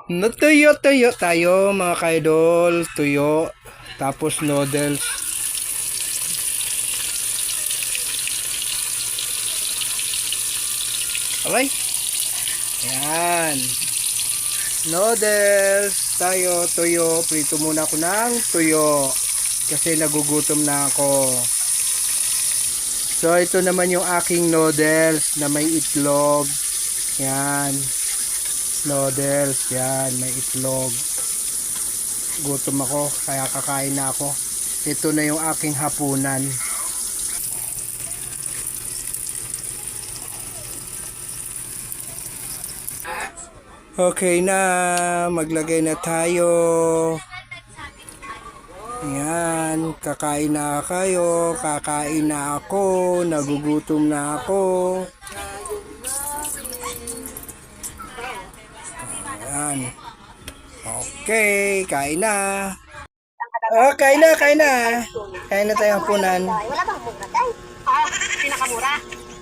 Tuyo tayo mga kaidol. Tuyo. Tapos noodles. Okay. Ayan. Noodles. Tayo. Tuyo. Prito muna ako ng tuyo. Kasi nagugutom na ako. So ito naman yung aking noodles na may itlog. Yan. Noodles. Yan. May itlog. Gutom ako. Kaya kakain na ako. Ito na yung aking hapunan. Okay na. Maglagay na tayo. Ayan, kakain na kayo, kakain na ako, nagugutom na ako. Ayan. Okay, kain na. Oh, kain na, kain na. Kain na tayo hapunan. Wala bang mura, day? Pinakamura.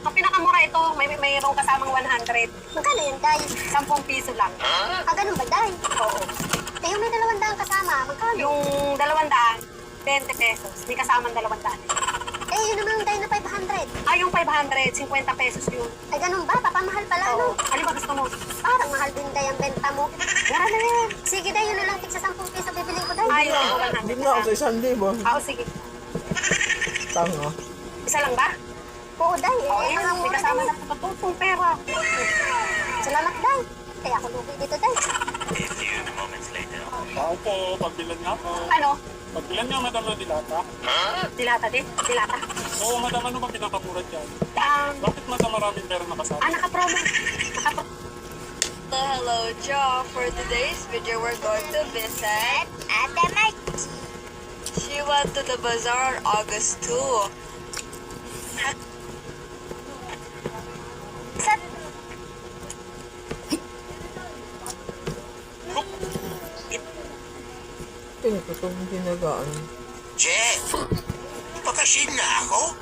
Ang pinakamura ito, mayroong kasamang 100. Magkano yun, day? 10 piso lang. Ganun ba, day? Oo. Eh, yung may 200 kasama, magkano? Yung 200, 20 pesos. May kasamang 200. Eh, yun naman, day, na 500. Yung 500, 50 pesos yun. Ay, ganun ba? Papamahal pala, ano? Ano ba gusto mo? Parang mahal din, day, ang benta mo. Mura na yan. Sige, day, yun na lang, tigsa 10 piso bibili ko, day. Oo, Hindi nga ako sa isang libo. Sige. Tanga. Isa lang ba? Oo, day. May kasama na patutong pera. Salamat, day. Kaya ako lugi dito, day. Ako po, pagbilan nga po. Ano? Pagbilan nga, madam na dilata. Dilata din? Dilata? Oo, madam, ano ba pinakamura dyan? Bakit madam maraming pera nakasama? Naka-promo. Hello, Joe. For today's video, we're going to visit Ate Mike. She went to the bazaar on August 2. Pinagkatong ginagaan. Jeff, pakasin na ako?